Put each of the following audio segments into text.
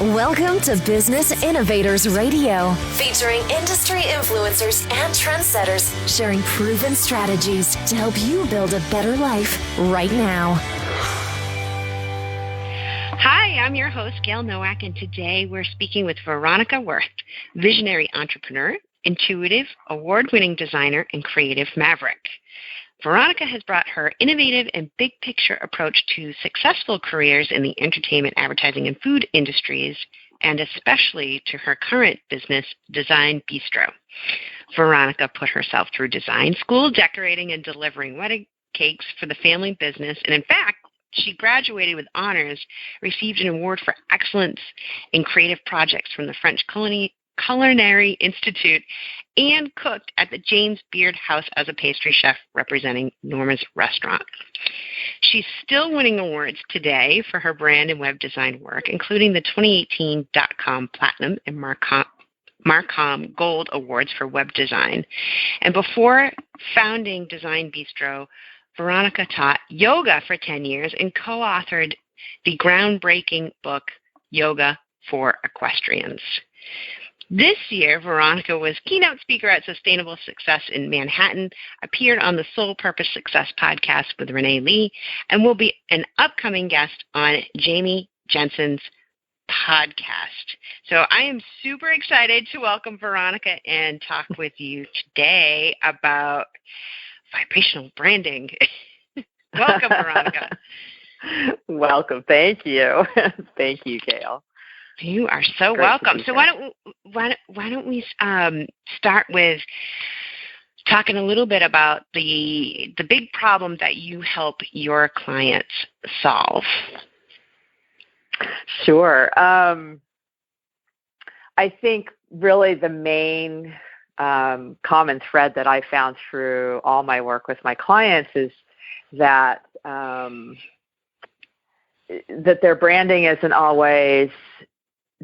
Welcome to Business Innovators Radio, featuring industry influencers and trendsetters sharing proven strategies to help you build a better life right now. Hi, I'm your host, Gail Nowak, and today we're speaking with Veronica Worth, visionary entrepreneur, intuitive, award-winning designer, and creative maverick. Veronica has brought her innovative and big-picture approach to successful careers in the entertainment, advertising, and food industries, and especially to her current business, Design Bistro. Veronica put herself through design school, decorating and delivering wedding cakes for the family business, and in fact, she graduated with honors, received an award for excellence in creative projects from the French Culinary Institute, and cooked at the James Beard House as a pastry chef representing Norma's Restaurant. She's still winning awards today for her brand and web design work, including the 2018 .com Platinum and Marcom Gold Awards for web design. And before founding Design Bistro, Veronica taught yoga for 10 years and co-authored the groundbreaking book, Yoga for Equestrians. This year, Veronica was keynote speaker at Sustainable Success in Manhattan, appeared on the Soul Purpose Success podcast with Renee Lee, and will be an upcoming guest on Jamie Jensen's podcast. So I am super excited to welcome Veronica and talk with you today about vibrational branding. Welcome, Veronica. Welcome. Thank you. Thank you, Gail. You are so welcome. So why don't we start with talking a little bit about the big problem that you help your clients solve? Sure. I think really the main common thread that I found through all my work with my clients is that that their branding isn't always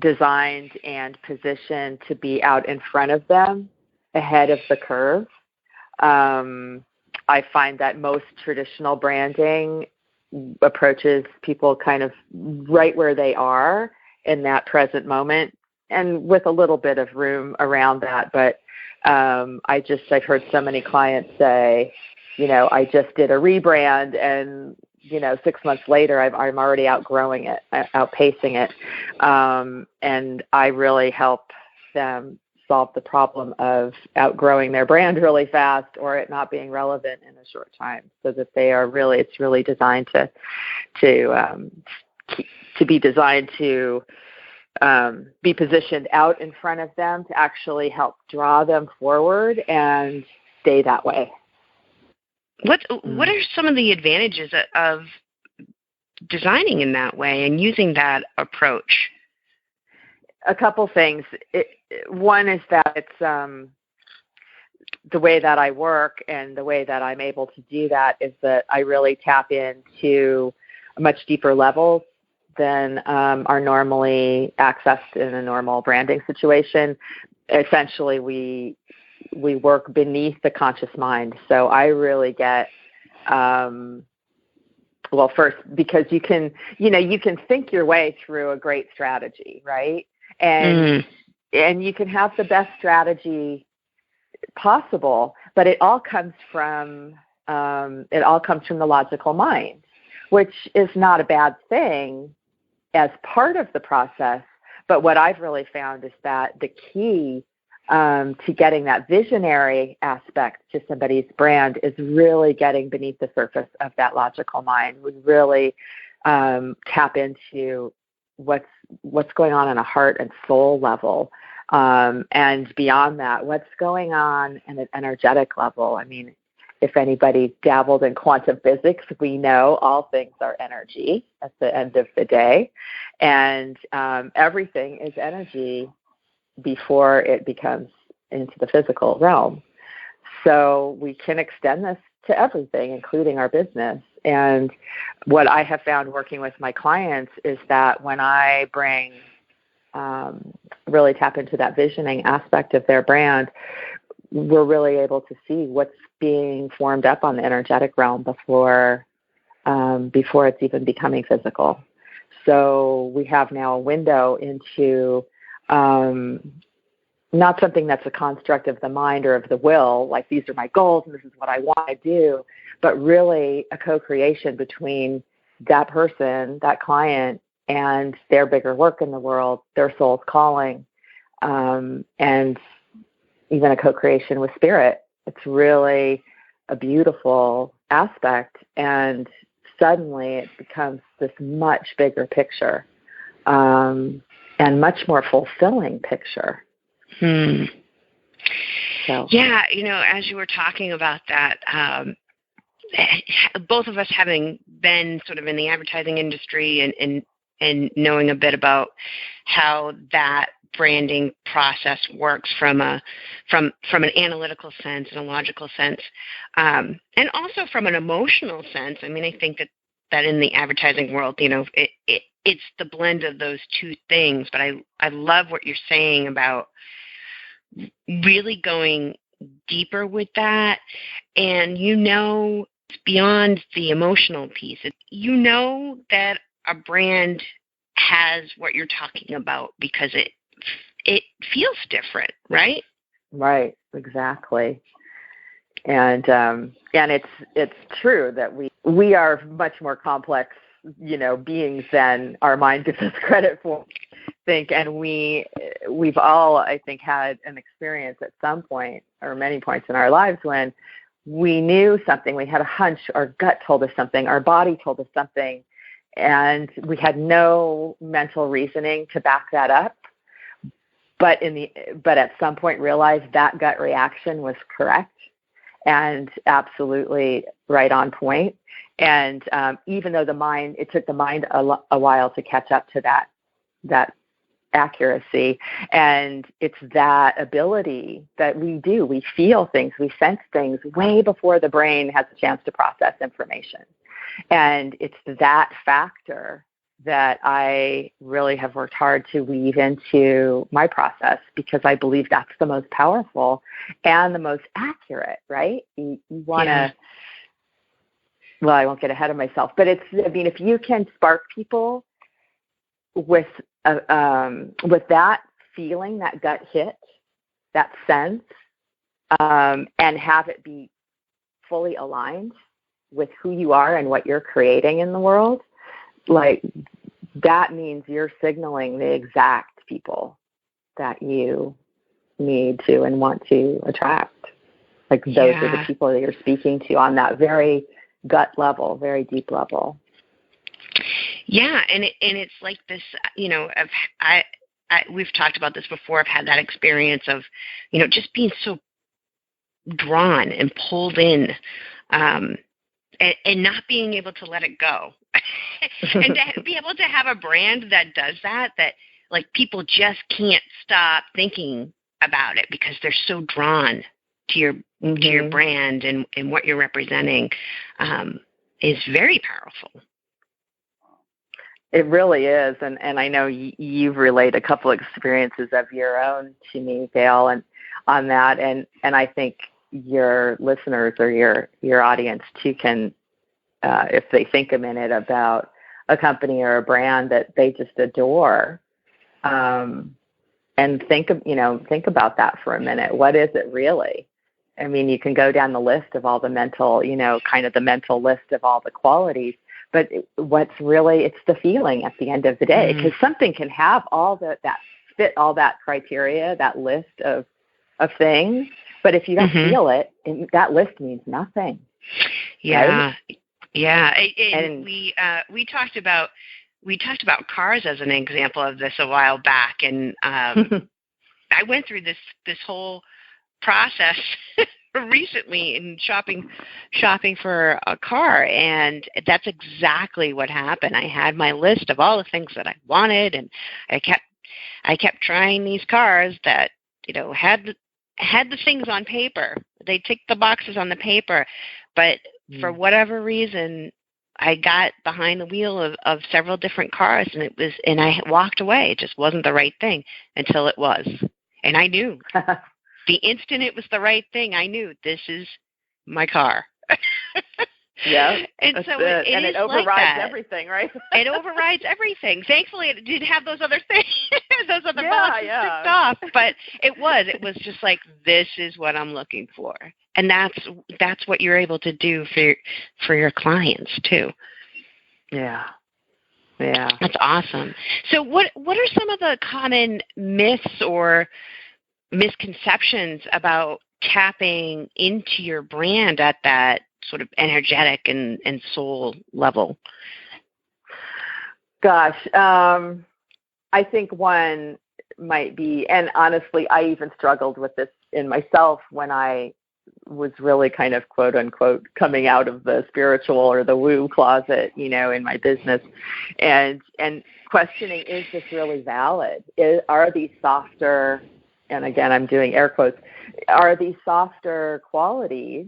designed and positioned to be out in front of them, ahead of the curve. I find that most traditional branding approaches people kind of right where they are in that present moment, and with a little bit of room around that. But I've heard so many clients say, I just did a rebrand, and 6 months later, I'm already outgrowing it, outpacing it. And I really help them solve the problem of outgrowing their brand really fast, or it not being relevant in a short time, so that it's really designed to be designed to be positioned out in front of them, to actually help draw them forward and stay that way. What are some of the advantages of designing in that way and using that approach? A couple things. One is that it's the way that I work, and the way that I'm able to do that is that I really tap into a much deeper level than are normally accessed in a normal branding situation. Essentially, we work beneath the conscious mind. So I really get, first, because you can think your way through a great strategy, right? And you can have the best strategy possible, but it all comes from the logical mind, which is not a bad thing as part of the process. But what I've really found is that the key to getting that visionary aspect to somebody's brand is really getting beneath the surface of that logical mind. We really tap into what's going on a heart and soul level, and beyond that, what's going on at an energetic level. I mean, if anybody dabbled in quantum physics, we know all things are energy at the end of the day, and everything is energy before it becomes into the physical realm. So we can extend this to everything, including our business. And what I have found working with my clients is that when I bring really tap into that visioning aspect of their brand, we're really able to see what's being formed up on the energetic realm before it's even becoming physical. so we have now a window into not something that's a construct of the mind or of the will, like these are my goals and this is what I want to do, but really a co-creation between that person, that client, and their bigger work in the world, their soul's calling, and even a co-creation with spirit. It's really a beautiful aspect, and suddenly it becomes this much bigger picture, and much more fulfilling picture. So. Yeah, as you were talking about that, both of us having been sort of in the advertising industry and knowing a bit about how that branding process works from an analytical sense and a logical sense, and also from an emotional sense. I mean, I think that in the advertising world, it's the blend of those two things. But I love what you're saying about really going deeper with that, and it's beyond the emotional piece. That a brand has what you're talking about because it feels different, right? Right, exactly. And it's true that we are much more complex, beings than our mind gives us credit for. And we've all, I think, had an experience at some point or many points in our lives when we knew something, we had a hunch, our gut told us something, our body told us something, and we had no mental reasoning to back that up. But at some point realized that gut reaction was correct and absolutely right on point. And even though it took the mind a while to catch up to that accuracy, and it's that ability that we feel things, we sense things way before the brain has a chance to process information. And it's that factor that I really have worked hard to weave into my process, because I believe that's the most powerful and the most accurate, right? You want to, well, I won't get ahead of myself, but if you can spark people with that feeling, that gut hit, that sense, and have it be fully aligned with who you are and what you're creating in the world, like that means you're signaling the exact people that you need to and want to attract. Like those are the people that you're speaking to on that very gut level, very deep level. Yeah, and it's like this, we've talked about this before. I've had that experience of, just being so drawn and pulled in, and not being able to let it go. And to be able to have a brand that does that like people just can't stop thinking about it because they're so drawn to your brand and what you're representing, is very powerful. It really is, and I know you've relayed a couple experiences of your own to me, Gail, and on that, and I think your listeners or your audience too can, if they think a minute about a company or a brand that they just adore, and think about that for a minute. What is it really? I mean, you can go down the list of all the mental, kind of the mental list of all the qualities, but what's really, it's the feeling at the end of the day, because something can have all that fit all that criteria, that list of things, but if you don't feel it, that list means nothing. Yeah. Right? Yeah. And we talked about cars as an example of this a while back, and I went through this whole process recently in shopping for a car, and that's exactly what happened. I had my list of all the things that I wanted, and I kept trying these cars that had the things on paper. They ticked the boxes on the paper, but for whatever reason, I got behind the wheel of several different cars, and I walked away. It just wasn't the right thing until it was, and I knew. The instant it was the right thing, I knew this is my car. Yeah, and that's so it. And it overrides like everything, right? It overrides everything. Thankfully, it did have those other things, those other boxes ticked off. But it was just like, this is what I'm looking for, and that's what you're able to do for your clients too. Yeah. Yeah. That's awesome. So what are some of the common myths or misconceptions about tapping into your brand at that sort of energetic and soul level? Gosh, I think one might be, and honestly, I even struggled with this in myself when I was really kind of quote unquote coming out of the spiritual or the woo closet, in my business, and questioning, is this really valid? Are these softer, and again, I'm doing air quotes, are these softer qualities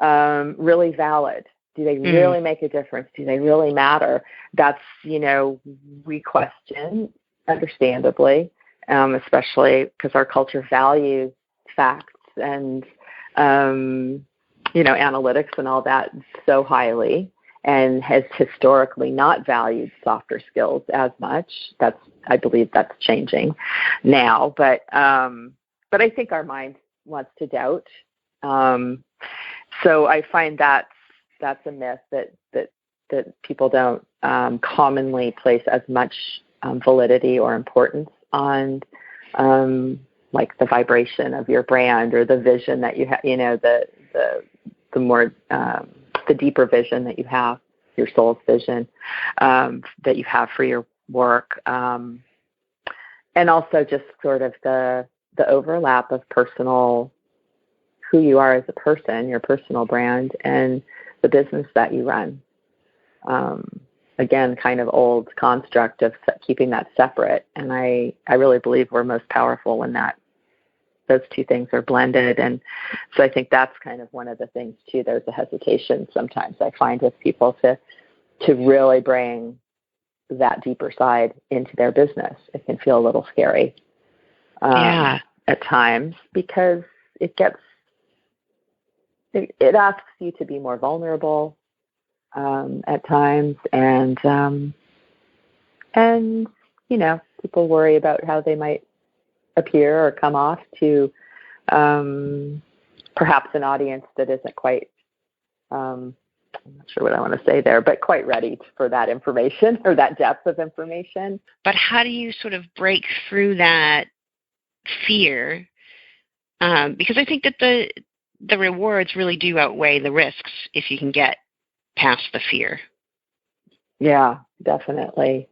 really valid? Do they really make a difference? Do they really matter? That's, we question, understandably, especially because our culture values facts and, analytics and all that so highly, and has historically not valued softer skills as much. I believe that's changing now, but I think our mind wants to doubt. So I find that's a myth that people don't commonly place as much validity or importance on, like the vibration of your brand or the vision that you have, the more the deeper vision that you have, your soul's vision that you have for your work, and also just sort of the overlap of personal, who you are as a person, your personal brand, and the business that you run. Again, kind of old construct of keeping that separate. And I really believe we're most powerful when those two things are blended. And so I think that's kind of one of the things too. There's a hesitation sometimes I find with people to really bring that deeper side into their business. It can feel a little scary at times, because it asks you to be more vulnerable at times, and people worry about how they might appear or come off to perhaps an audience that isn't quite, I'm not sure what I want to say there, but quite ready for that information or that depth of information. But how do you sort of break through that fear? Because I think that the rewards really do outweigh the risks if you can get past the fear. Yeah, definitely.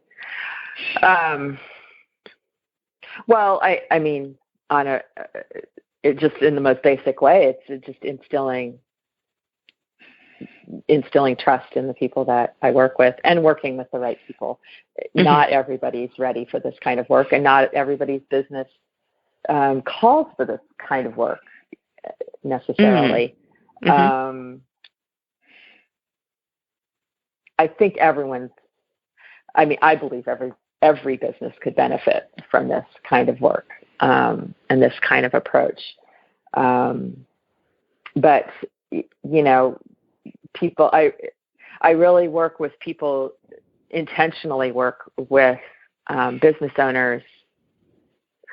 Well, I mean, it just in the most basic way, it's just instilling trust in the people that I work with, and working with the right people. Mm-hmm. Not everybody's ready for this kind of work, and not everybody's business calls for this kind of work necessarily. Mm-hmm. I think I believe every business could benefit from this kind of work and this kind of approach. But people, I really work with people, intentionally work with business owners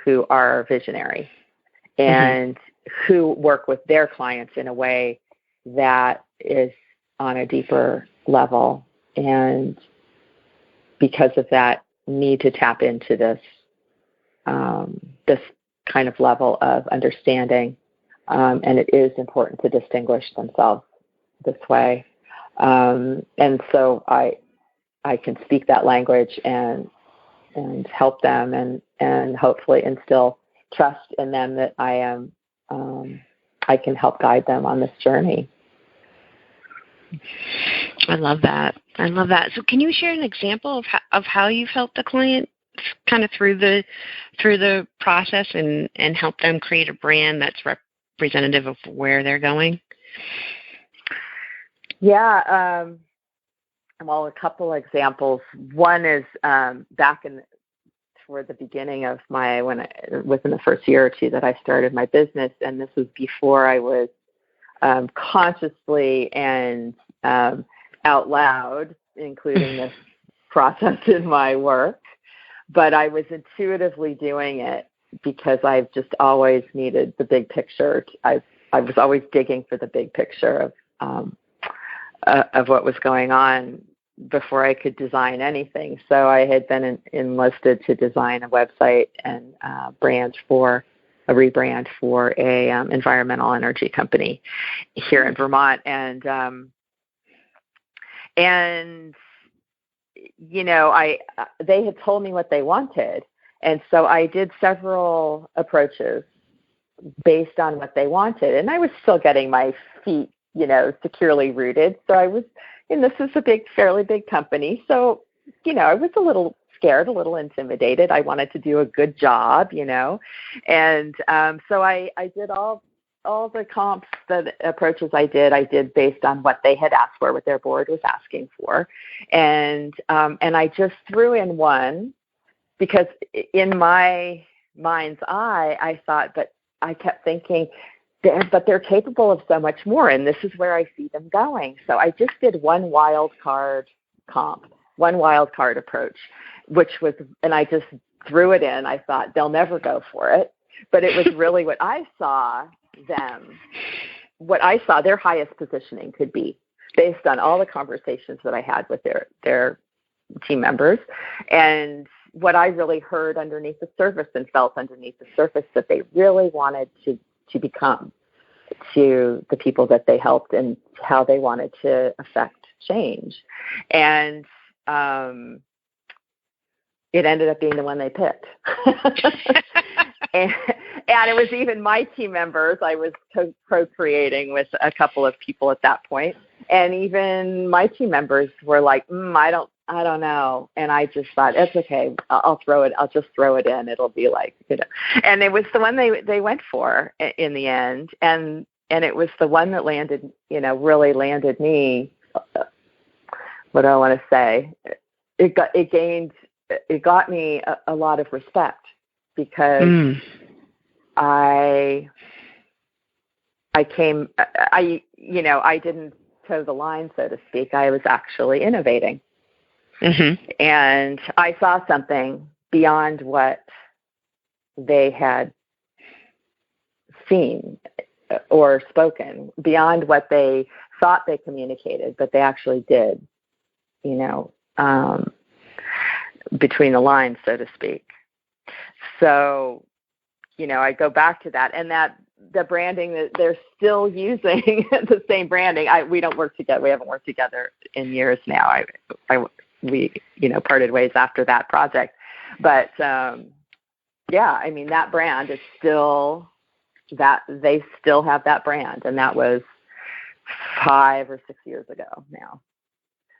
who are visionary and who work with their clients in a way that is on a deeper level. And because of that, need to tap into this kind of level of understanding. And it is important to distinguish themselves this way. And so I can speak that language and help them and hopefully instill trust in them that I can help guide them on this journey. I love that. So can you share an example of how you've helped the client kind of through the process and help them create a brand that's representative of where they're going? Yeah. Well, a couple examples. One is back toward the beginning of within the first year or two that I started my business, and this was before I was consciously and out loud, including this process in my work. But I was intuitively doing it because I've just always needed the big picture. I was always digging for the big picture of what was going on before I could design anything. So I had been enlisted to design a website and rebrand for a environmental energy company here in Vermont, and they had told me what they wanted, and so I did several approaches based on what they wanted, and I was still getting my feet, securely rooted. So I was, and this is a fairly big company, so I was a little scared, a little intimidated. I wanted to do a good job, and so I did all the comps, the approaches I did based on what they had asked for, what their board was asking for, and I just threw in one because in my mind's eye, I thought, but I kept thinking, but they're capable of so much more, and this is where I see them going. So I just did one wild card comp, one wild card approach, and I just threw it in. I thought they'll never go for it, but it was really what I saw their highest positioning could be based on all the conversations that I had with their team members, and what I really heard underneath the surface and felt underneath the surface that they really wanted to become to the people that they helped, and how they wanted to affect change. And it ended up being the one they picked. and it was even my team members. I was co-creating with a couple of people at that point, and even my team members were like, I don't know. And I just thought, it's okay. I'll just throw it in. It'll be like, and it was the one they went for in the end. And it was the one that landed, really landed me. What do I want to say? It got me a lot of respect, because I didn't toe the line, so to speak. I was actually innovating. Mm-hmm. And I saw something beyond what they had seen or spoken, beyond what they thought they communicated, but they actually did, between the lines, so to speak. So, I go back to that, and that the branding that they're still using the same branding. We don't work together. We haven't worked together in years now. We parted ways after that project, but that brand is still that they still have that brand, and that was 5 or 6 years ago now.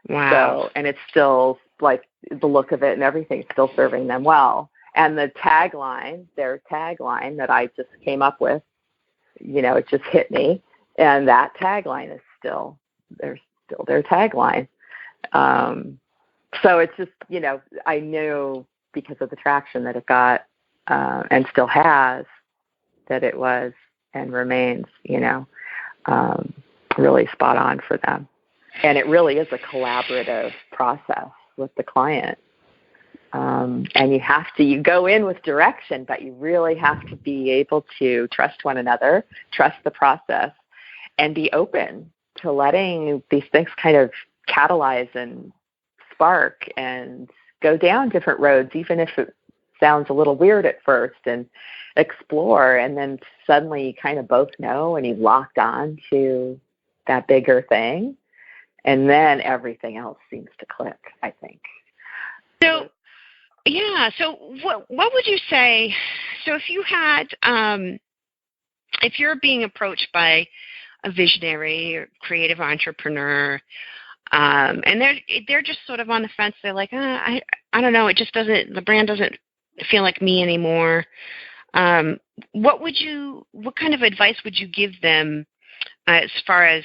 Wow. So, and it's still like the look of it and everything's still serving them well. And the tagline, their tagline that I just came up with, it just hit me. And that tagline is still their tagline. So it's just, I knew because of the traction that it got, and still has, that it was and remains, really spot on for them. And it really is a collaborative process with the client. And you go in with direction, but you really have to be able to trust one another, trust the process, and be open to letting these things kind of catalyze and spark and go down different roads, even if it sounds a little weird at first, and explore. And then suddenly you kind of both know, and you've locked on to that bigger thing. And then everything else seems to click, I think. So, yeah. So what would you say? So if you had, if you're being approached by a visionary or creative entrepreneur, and they're just sort of on the fence, they're like, I don't know, the brand doesn't feel like me anymore. What kind of advice would you give them as far as,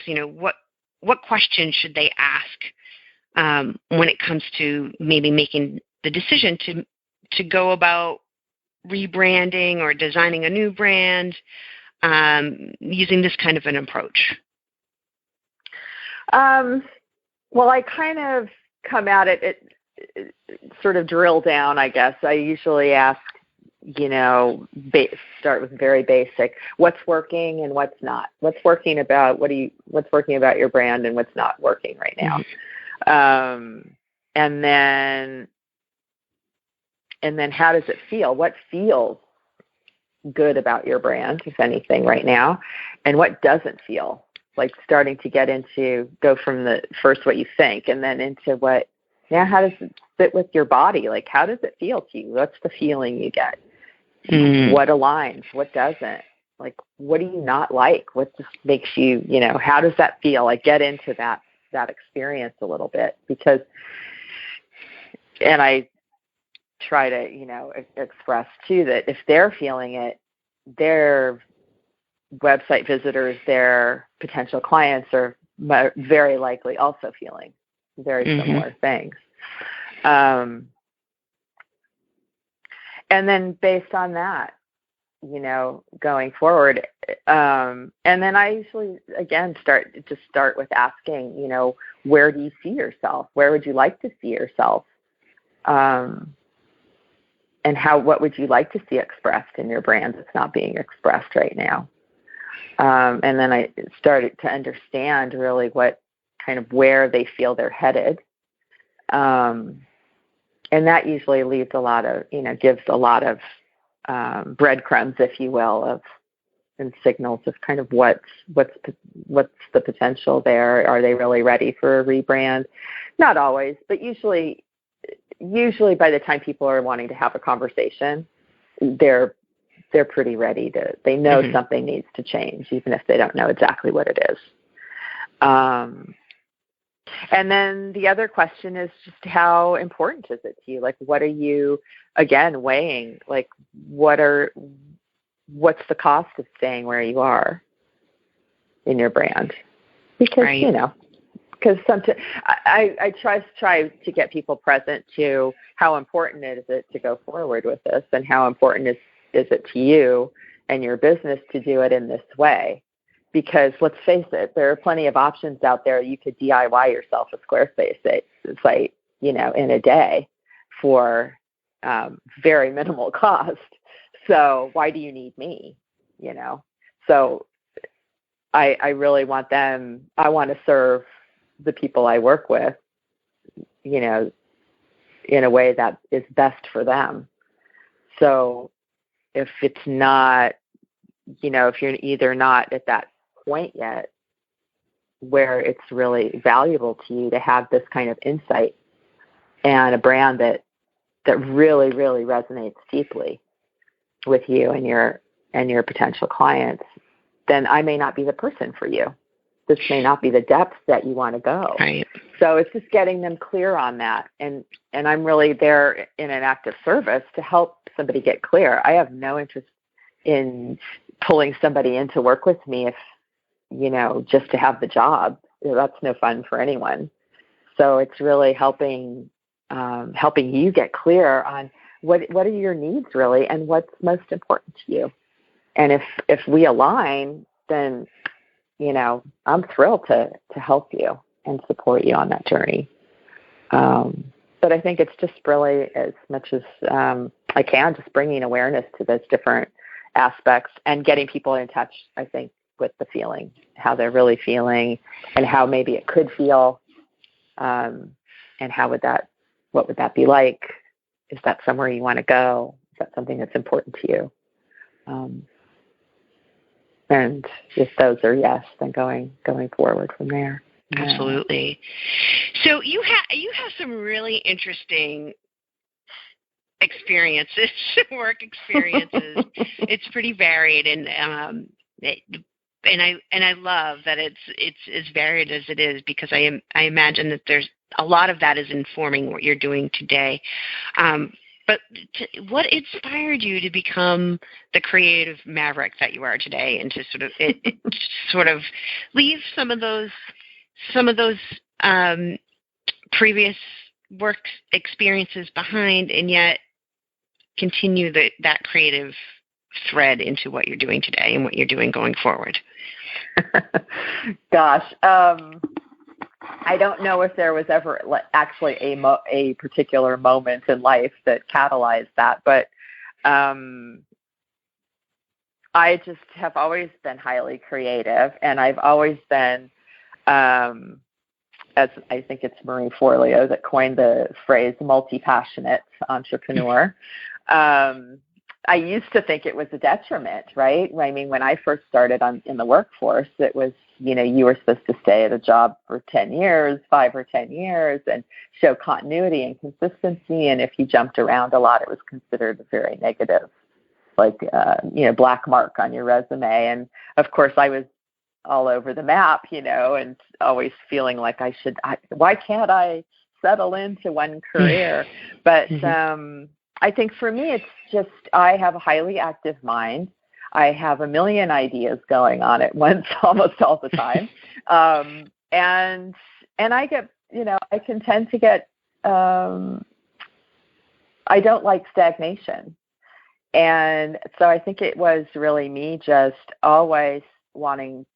what questions should they ask when it comes to maybe making the decision to go about rebranding or designing a new brand, using this kind of an approach? Well, I kind of come at it sort of drill down, I guess. I usually ask, start with very basic. What's working and what's not? What's working about your brand and what's not working right now? Mm-hmm. And then how does it feel? What feels good about your brand, if anything, right now? And what doesn't feel? Like starting to go from the first what you think and then into how does it fit with your body? Like, how does it feel to you? What's the feeling you get? What aligns? What doesn't? Like, what do you not like? What just makes you, how does that feel? Like, get into that experience a little bit and I try to, express too that if they're feeling it, their website visitors, their potential clients are very likely also feeling very similar things. And then based on that, going forward, and then I usually, again, start with asking, where do you see yourself? Where would you like to see yourself? And what would you like to see expressed in your brand that's not being expressed right now? And then I started to understand really what kind of where they feel they're headed. And that usually leaves a lot of, gives a lot of breadcrumbs, if you will, and signals of kind of what's the potential there. Are they really ready for a rebrand? Not always, but usually by the time people are wanting to have a conversation, they're pretty ready they know something needs to change, even if they don't know exactly what it is. And then the other question is just how important is it to you? Like, what are you, again, weighing? Like, what's the cost of staying where you are in your brand? Because, because sometimes I try to get people present to how important is it to go forward with this, and how important is it to you and your business to do it in this way. Because let's face it, there are plenty of options out there. You could DIY yourself a Squarespace site, in a day for very minimal cost. So why do you need me? So I really want I want to serve the people I work with, in a way that is best for them. So if it's not, if you're either not at that point yet where it's really valuable to you to have this kind of insight and a brand that really, really resonates deeply with you and your potential clients, then I may not be the person for you. This may not be the depth that you want to go. Right. So it's just getting them clear on that. And I'm really there in an active service to help somebody get clear. I have no interest in pulling somebody in to work with me if, just to have the job. That's no fun for anyone. So it's really helping you get clear on what are your needs really and what's most important to you. And if we align, then, I'm thrilled to help you and support you on that journey. But I think it's just really, as much as I can, just bringing awareness to those different aspects and getting people in touch, I think, with the feeling, how they're really feeling and how maybe it could feel, and what would that be like? Is that somewhere you want to go? Is that something that's important to you? And if those are yes, then going forward from there. Yeah. Absolutely. So you have some really interesting experiences, work experiences. It's pretty varied, and I love that it's as varied as it is, because I imagine that there's a lot of that is informing what you're doing today. But what inspired you to become the creative maverick that you are today, and to sort of leave some of those previous work experiences behind, and yet continue that creative thread into what you're doing today and what you're doing going forward? Gosh, I don't know if there was ever actually a particular moment in life that catalyzed that, but I just have always been highly creative, and I've always been, as I think it's Marie Forleo that coined the phrase multi-passionate entrepreneur. I used to think it was a detriment, right? I mean, when I first started in the workforce, it was, you were supposed to stay at a job for 10 years, 5 or 10 years, and show continuity and consistency. And if you jumped around a lot, it was considered a very negative, black mark on your resume. And of course, I was all over the map, and always feeling like why can't I settle into one career? But I think for me, it's just, I have a highly active mind. I have a million ideas going on at once almost all the time. And I get, I can tend to get, I don't like stagnation. And so I think it was really me just always wanting,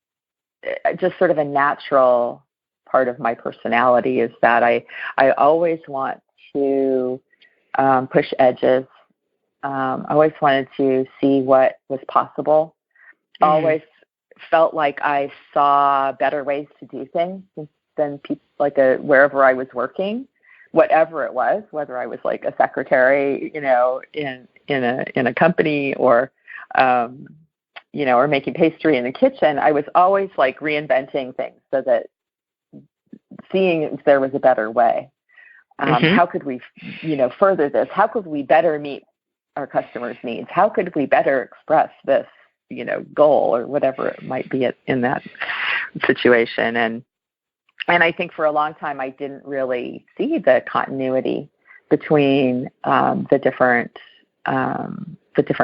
just sort of a natural part of my personality is that I always want to push edges. I always wanted to see what was possible. Always felt like I saw better ways to do things than people, wherever I was working, whatever it was, whether I was like a secretary, in a company or, or making pastry in the kitchen. I was always like reinventing things so that seeing if there was a better way. How could we, further this? How could we better meet our customers' needs? How could we better express this, goal or whatever it might be in that situation? And I think for a long time, I didn't really see the continuity between the different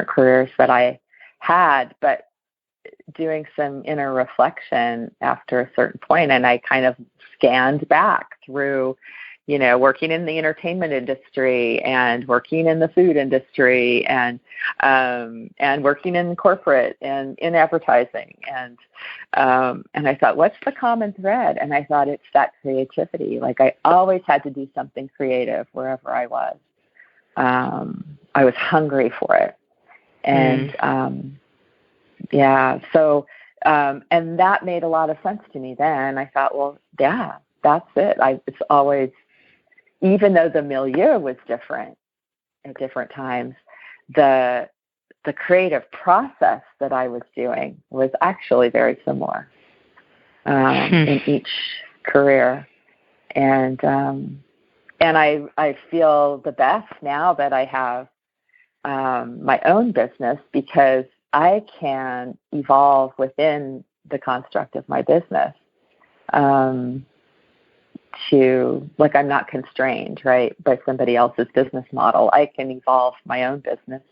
careers that I had, but doing some inner reflection after a certain point, and I kind of scanned back through, working in the entertainment industry and working in the food industry and working in corporate and in advertising. And I thought, what's the common thread? And I thought it's that creativity. Like I always had to do something creative wherever I was. I was hungry for it. And, so, and that made a lot of sense to me then. I thought, well, yeah, that's it. It's always, even though the milieu was different at different times, the creative process that I was doing was actually very similar in each career. And I feel the best now that I have my own business, because I can evolve within the construct of my business. I'm not constrained, right, by somebody else's business model. I can evolve my own business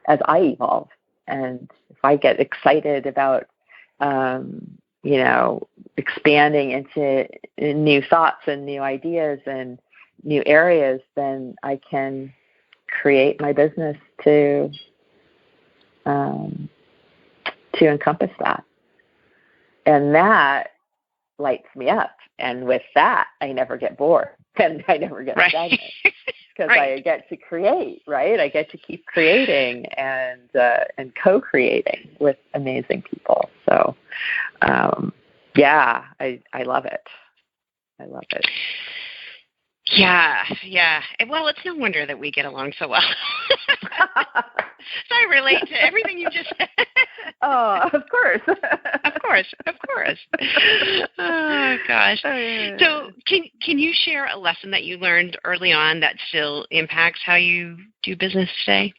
as I evolve. And if I get excited about, expanding into new thoughts and new ideas and new areas, then I can create my business to encompass that. And that lights me up. And with that, I never get bored and I never get stagnant because I get to create, right? I get to keep creating and co-creating with amazing people. So, I love it. I love it. Yeah. Well, it's no wonder that we get along so well. So I relate to everything you just said. Oh, of course. Of course. Oh, gosh. So can you share a lesson that you learned early on that still impacts how you do business today?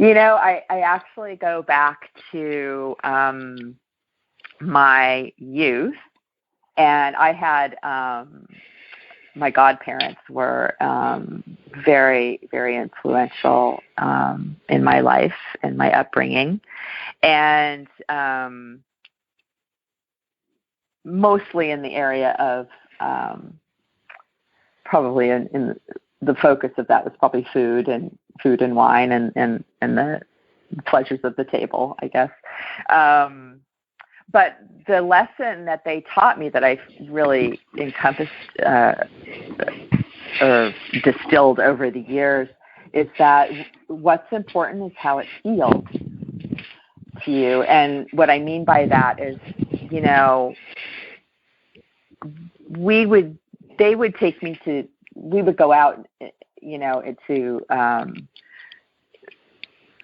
I actually go back to my youth, and I had my godparents were very, very influential in my life and my upbringing, and mostly in the area of probably in the focus of that was probably food and wine and the pleasures of the table, I guess. But the lesson that they taught me that I really encompassed or distilled over the years is that what's important is how it feels to you. And what I mean by that is, you know, we would go out, you know, to,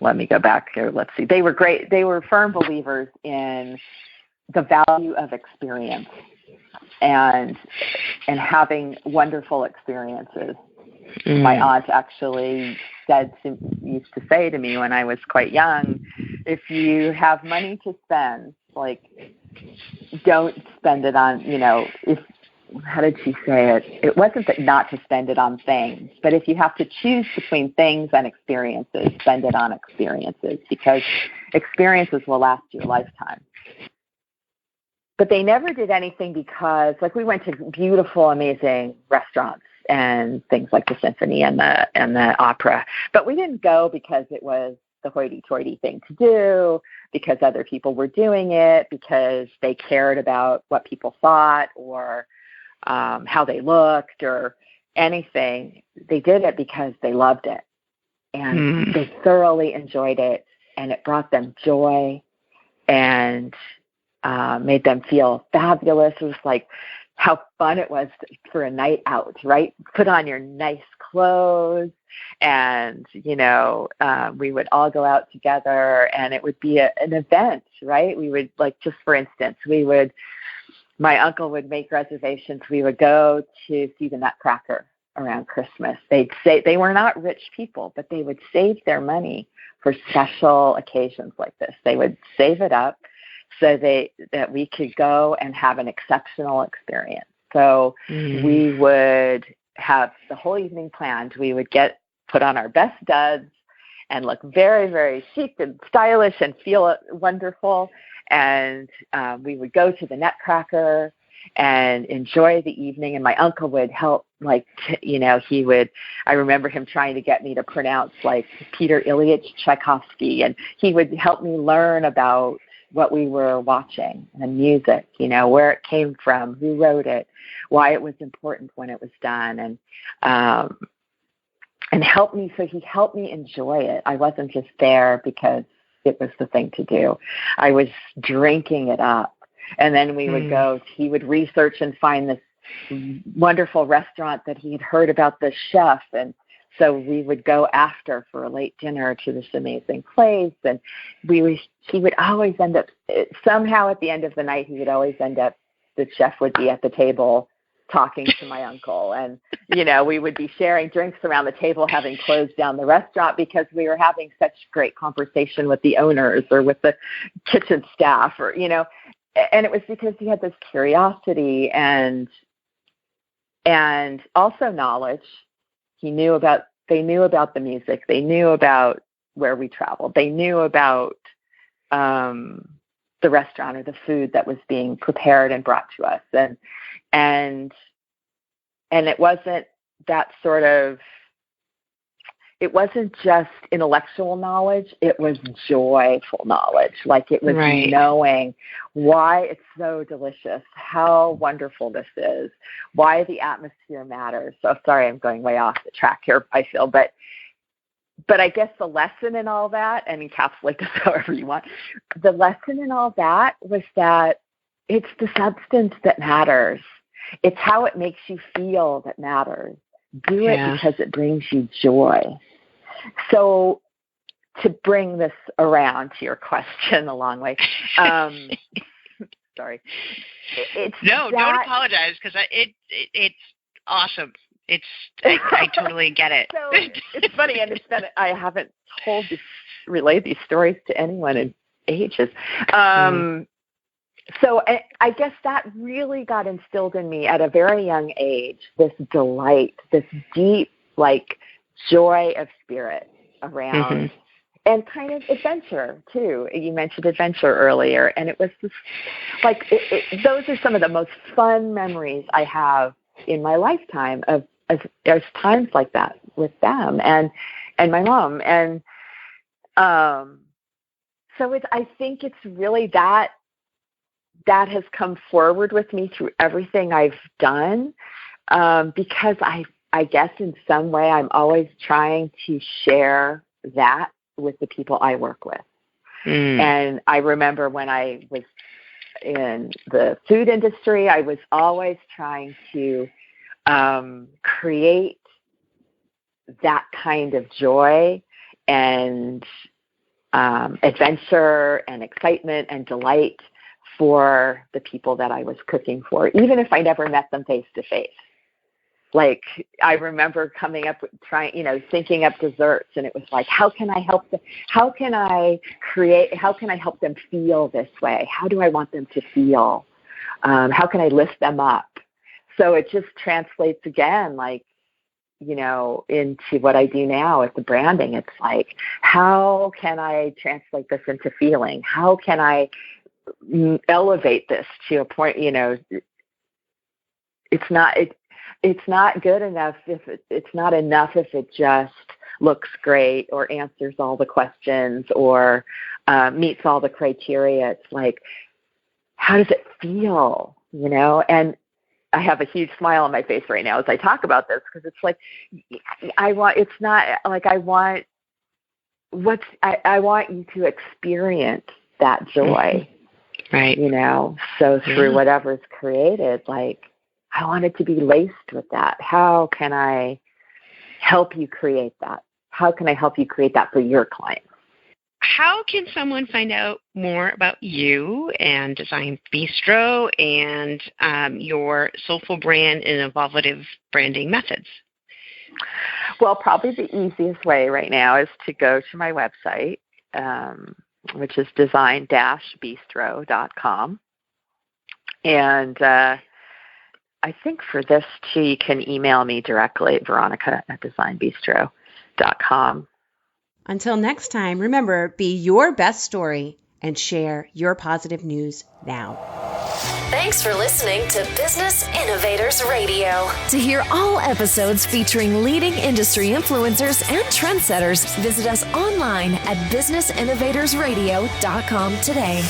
let me go back here. Let's see. They were great. They were firm believers in the value of experience and having wonderful experiences. My aunt actually used to say to me when I was quite young, if you have money to spend, like, don't spend it on, you know, how did she say it? It wasn't that not to spend it on things, but if you have to choose between things and experiences, spend it on experiences, because experiences will last you a lifetime. But they never did anything because, like, we went to beautiful, amazing restaurants and things like the symphony and the opera, but we didn't go because it was the hoity-toity thing to do, because other people were doing it, because they cared about what people thought or how they looked or anything. They did it because they loved it, and they thoroughly enjoyed it, and it brought them joy and made them feel fabulous. It was like how fun it was for a night out, right? Put on your nice clothes, and, you know, we would all go out together, and it would be an event, right? We would, like, just for instance, my uncle would make reservations. We would go to see the Nutcracker around Christmas. They'd say they were not rich people, but they would save their money for special occasions like this. They would save it up so that we could go and have an exceptional experience. So we would have the whole evening planned. We would put on our best duds and look very, very chic and stylish and feel wonderful. And we would go to the Nutcracker and enjoy the evening. And my uncle would help, like, you know, I remember him trying to get me to pronounce, like, Peter Ilyich Tchaikovsky, and he would help me learn about what we were watching and music, you know, where it came from, who wrote it, why it was important when it was done, and help me. So he helped me enjoy it. I wasn't just there because it was the thing to do. I was drinking it up. And then we would he would research and find this wonderful restaurant that he had heard about the chef. And so we would go after for a late dinner to this amazing place. And he would always end up, somehow at the end of the night, the chef would be at the table talking to my uncle. And, you know, we would be sharing drinks around the table, having closed down the restaurant because we were having such great conversation with the owners or with the kitchen staff, or, you know, and it was because he had this curiosity and also knowledge. They knew about the music. They knew about where we traveled. They knew about the restaurant or the food that was being prepared and brought to us. And it wasn't that sort of, it wasn't just intellectual knowledge. It was joyful knowledge. Like, it was knowing why it's so delicious, how wonderful this is, why the atmosphere matters. So sorry, I'm going way off the track here, I feel, but I guess the lesson in all that, and encapsulate this however you want, the lesson in all that was that it's the substance that matters. It's how it makes you feel that matters. Do it because it brings you joy. So to bring this around to your question a long way, sorry. Don't apologize, because it's awesome. I totally get it. So it's funny, and it's that I haven't relayed these stories to anyone in ages. So I guess that really got instilled in me at a very young age, this delight, this deep, like, joy of spirit around, and kind of adventure, too. You mentioned adventure earlier, and it was just, like, those are some of the most fun memories I have in my lifetime of times like that with them and my mom. And So I think it's really that has come forward with me through everything I've done, because I guess in some way I'm always trying to share that with the people I work with. And I remember when I was in the food industry, I was always trying to create that kind of joy and adventure and excitement and delight for the people that I was cooking for, even if I never met them face to face. Like, I remember coming up with thinking up desserts, and it was like, how can I help them? How can I help them feel this way? How do I want them to feel? How can I lift them up? So it just translates again, like, into what I do now with the branding. It's like, how can I translate this into feeling? How can I elevate this to a point? It's not good enough it's not enough if it just looks great or answers all the questions or meets all the criteria. It's like, how does it feel? And I have a huge smile on my face right now as I talk about this, because it's like, I want you to experience that joy, right? So through whatever's created, like, I want it to be laced with that. How can I help you create that? How can I help you create that for your clients? How can someone find out more about you and Design Bistro and your soulful brand and evolvative branding methods? Well, probably the easiest way right now is to go to my website, which is design-bistro.com. And I think for this too, you can email me directly at veronica@designbistro.com. Until next time, remember, be your best story and share your positive news now. Thanks for listening to Business Innovators Radio. To hear all episodes featuring leading industry influencers and trendsetters, visit us online at businessinnovatorsradio.com today.